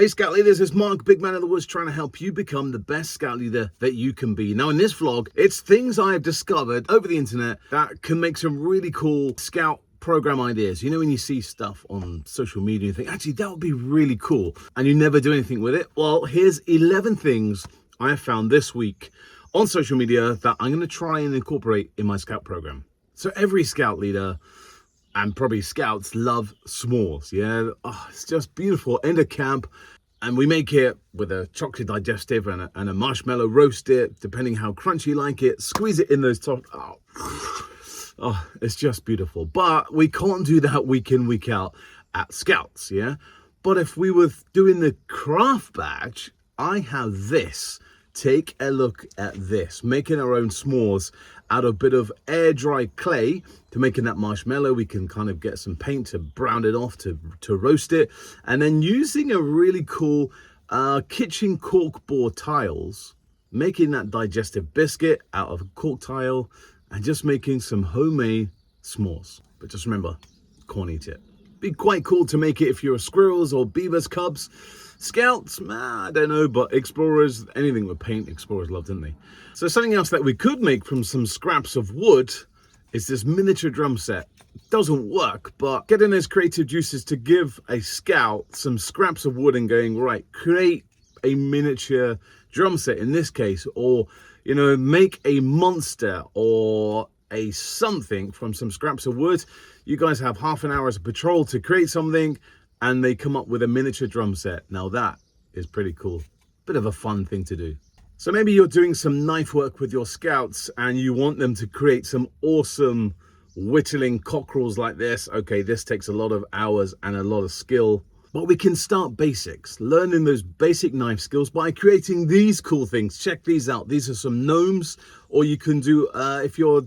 Hey Scout Leaders, it's Mark, Big Man of the Woods, trying to help you become the best Scout Leader that you can be. Now in this vlog, it's things I have discovered over the internet that can make some really cool Scout program ideas. You know when you see stuff on social media, you think, actually that would be really cool, and you never do anything with it? Well, here's 11 things I have found this week on social media that I'm going to try and incorporate in my Scout program. So every Scout Leader and probably Scouts love s'mores. Yeah, it's just beautiful. End of camp, and we make it with a chocolate digestive and a marshmallow. Roast it, depending how crunchy you like it. Squeeze it in those top. Oh, it's just beautiful. But we can't do that week in, week out at Scouts. Yeah, but if we were doing the craft batch, I have this. Take a look at this, making our own s'mores out of a bit of air dry clay to making that marshmallow. We can kind of get some paint to brown it off to roast it, and then using a really cool kitchen cork board tiles, making that digestive biscuit out of a cork tile and just making some homemade s'mores. But just remember, can't eat it. Be quite cool to make it if you're a Squirrels or Beavers cubs. Scouts, I don't know, but explorers, anything with paint, explorers love, didn't they? So something else that we could make from some scraps of wood is this miniature drum set. It doesn't work, but getting those creative juices to give a scout some scraps of wood and going, right, create a miniature drum set in this case, or, you know, make a monster or a something from some scraps of wood. You guys have half an hour as a patrol to create something, and they come up with a miniature drum set. Now that is pretty cool. Bit of a fun thing to do. So maybe you're doing some knife work with your scouts and you want them to create some awesome whittling cockerels like this. Okay, this takes a lot of hours and a lot of skill, but we can start basics, learning those basic knife skills by creating these cool things. Check these out. These are some gnomes, or you can do, if you're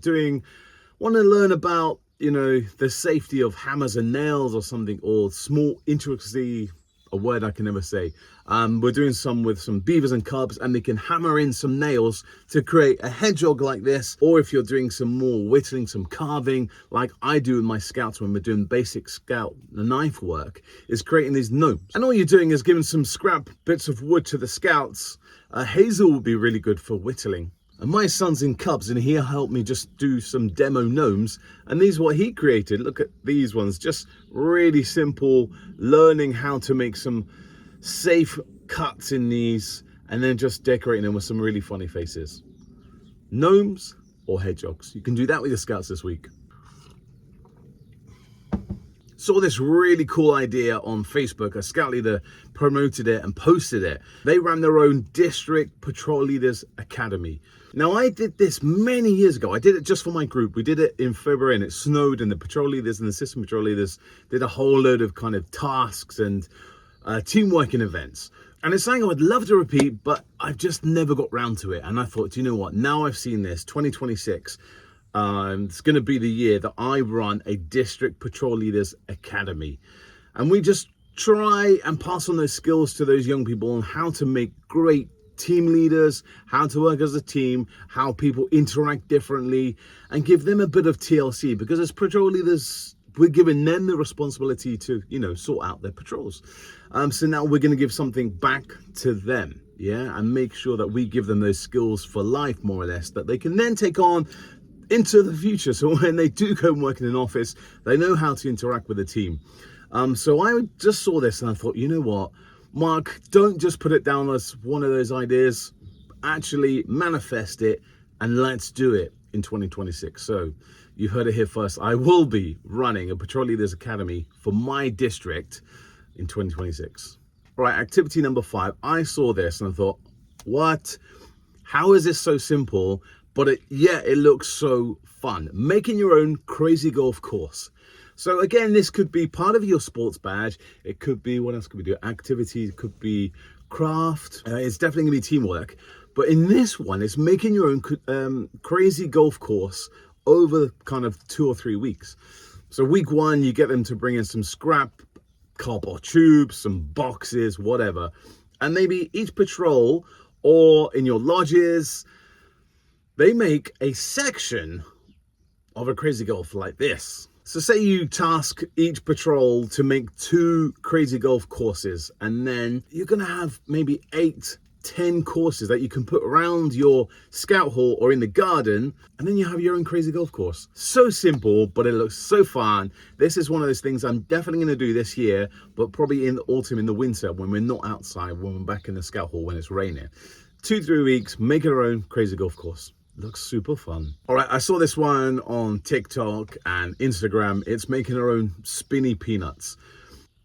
want to learn about, you know, the safety of hammers and nails or something, or small intricacy, a word I can never say. We're doing some with some beavers and cubs, and they can hammer in some nails to create a hedgehog like this. Or if you're doing some more whittling, some carving, like I do with my scouts when we're doing basic scout knife work, is creating these gnomes. And all you're doing is giving some scrap bits of wood to the scouts. Hazel would be really good for whittling. And my son's in cubs, and he helped me just do some demo gnomes, and these are what he created. Look at these ones, just really simple, learning how to make some safe cuts in these, and then just decorating them with some really funny faces. Gnomes or hedgehogs. You can do that with your scouts this week. Saw this really cool idea on Facebook. A scout leader promoted it and posted it. They ran their own district patrol leaders academy. Now, I did this many years ago. I did it just for my group. We did it in February, and it snowed, and the patrol leaders and the assistant patrol leaders did a whole load of kind of tasks and team working events. And it's something I would love to repeat, but I've just never got round to it. And I thought, do you know what? Now I've seen this, 2026, it's going to be the year that I run a district patrol leaders academy, and we just try and pass on those skills to those young people on how to make great team leaders, how to work as a team, how people interact differently, and give them a bit of TLC, because as patrol leaders, we're giving them the responsibility to, you know, sort out their patrols. So now we're going to give something back to them, yeah, and make sure that we give them those skills for life, more or less, that they can then take on into the future. So when they do go and work in an office, they know how to interact with the team. So I just saw this and I thought, you know what, Mark, don't just put it down as one of those ideas, actually manifest it, and let's do it in 2026. So you heard it here first. I will be running a Patrol Leaders Academy for my district in 2026. All right, activity number 5. I saw this and I thought, what? How is this so simple? But it looks so fun. Making your own crazy golf course. So again, this could be part of your sports badge. It could be, what else could we do? Activities, it could be craft. It's definitely gonna be teamwork. But in this one, it's making your own crazy golf course over kind of 2 or 3 weeks. So week 1, you get them to bring in some scrap, cardboard tubes, some boxes, whatever. And maybe each patrol, or in your lodges, they make a section of a crazy golf like this. So say you task each patrol to make 2 crazy golf courses, and then you're going to have maybe 8-10 courses that you can put around your scout hall or in the garden, and then you have your own crazy golf course. So simple, but it looks so fun. This is one of those things I'm definitely going to do this year, but probably in the autumn, in the winter, when we're not outside, when we're back in the scout hall when it's raining. 2-3 weeks, make our own crazy golf course. Looks super fun. All right, I saw this one on TikTok and Instagram. It's making our own spinny peanuts.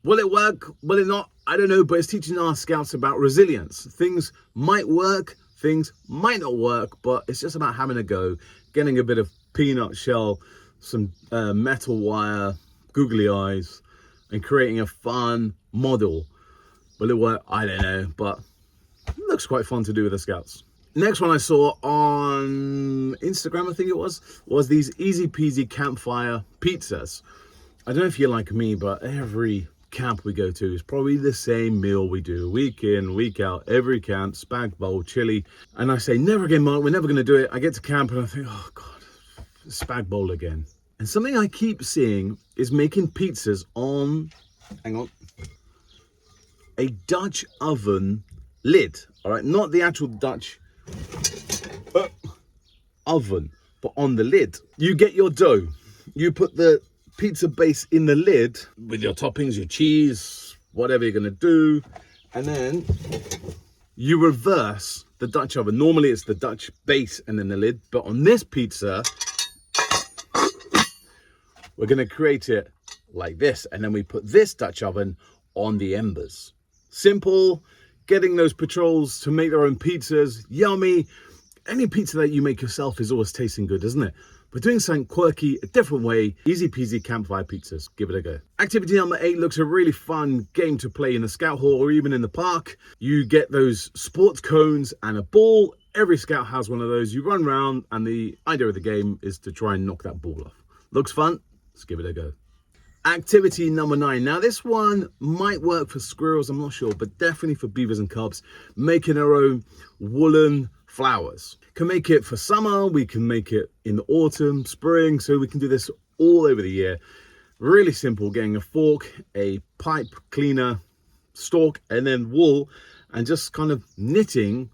Will it work? Will it not? I don't know, but it's teaching our scouts about resilience. Things might work, things might not work, but it's just about having a go, getting a bit of peanut shell, some metal wire, googly eyes, and creating a fun model. Will it work? I don't know, but it looks quite fun to do with the scouts. Next one I saw on Instagram, I think it was these easy peasy campfire pizzas. I don't know if you're like me, but every camp we go to is probably the same meal we do week in, week out, every camp, spag bowl, chili. And I say, never again, Mark, we're never going to do it. I get to camp and I think, oh God, spag bowl again. And something I keep seeing is making pizzas on, hang on, a Dutch oven lid. All right, not the actual Dutch oven, but on the lid. You get your dough, you put the pizza base in the lid with your toppings, your cheese, whatever you're gonna do, and then you reverse the Dutch oven. Normally it's the Dutch base and then the lid, but on this pizza we're gonna create it like this, and then we put this Dutch oven on the embers. Simple. Getting those patrols to make their own pizzas, yummy. Any pizza that you make yourself is always tasting good, isn't it? But doing something quirky, a different way, easy peasy campfire pizzas. Give it a go. Activity number 8 looks a really fun game to play in the scout hall or even in the park. You get those sports cones and a ball. Every scout has one of those. You run around, and the idea of the game is to try and knock that ball off. Looks fun. Let's give it a go. Activity number 9. Now this one might work for squirrels, I'm not sure, but definitely for beavers and cubs. Making our own woolen flowers. Can make it for summer, we can make it in the autumn, spring, so we can do this all over the year. Really simple, getting a fork, a pipe cleaner, stalk, and then wool, and just kind of knitting,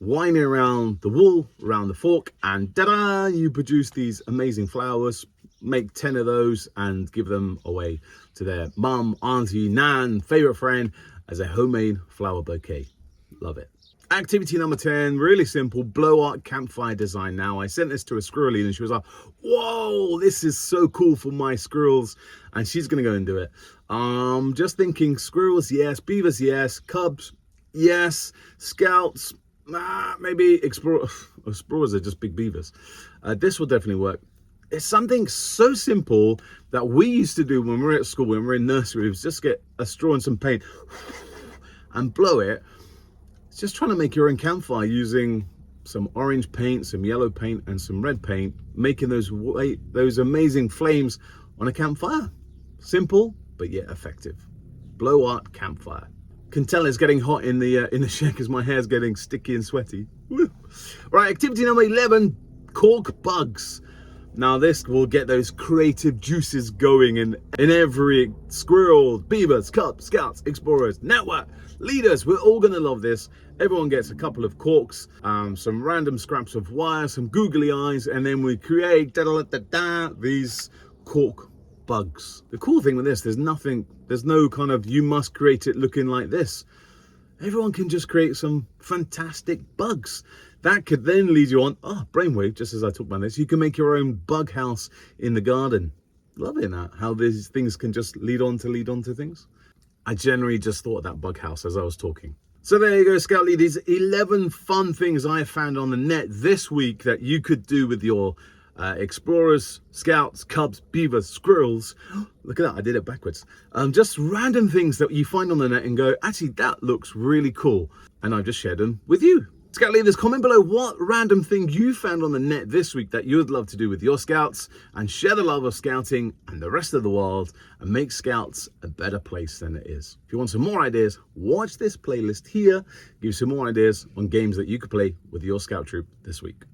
winding around the wool, around the fork, and ta-da, you produce these amazing flowers. Make 10 of those and give them away to their mum, auntie, nan, favorite friend as a homemade flower bouquet. Love it. Activity number 10, really simple, blow art campfire design. Now I sent this to a squirrel and she was like, whoa, this is so cool for my squirrels, and she's gonna go and do it. Just thinking squirrels, yes, beavers, yes, cubs, yes, scouts, maybe explorers are just big beavers. This will definitely work. It's something so simple that we used to do when we were at school, when we were in nursery. It was just get a straw and some paint and blow it. It's just trying to make your own campfire using some orange paint, some yellow paint, and some red paint, making those amazing flames on a campfire. Simple, but yet effective. Blow art campfire. Can tell it's getting hot in the shed because my hair's getting sticky and sweaty. Woo. Right, activity number 11, cork bugs. Now this will get those creative juices going in every squirrel, beavers, cubs, scouts, explorers, network, leaders. We're all gonna love this. Everyone gets a couple of corks, some random scraps of wire, some googly eyes, and then we create these cork bugs. The cool thing with this, there's no kind of, you must create it looking like this. Everyone can just create some fantastic bugs. That could then lead you on, brainwave, just as I talked about this, you can make your own bug house in the garden. Loving that, how these things can just lead on to things. I generally just thought of that bug house as I was talking. So there you go, Scout Leaders, 11 fun things I found on the net this week that you could do with your explorers, scouts, cubs, beavers, squirrels. Look at that, I did it backwards. Just random things that you find on the net and go, actually, that looks really cool. And I've just shared them with you. Scout Leaders, comment below what random thing you found on the net this week that you would love to do with your scouts, and share the love of scouting and the rest of the world and make scouts a better place than it is. If you want some more ideas, watch this playlist here. Give you some more ideas on games that you could play with your scout troop this week.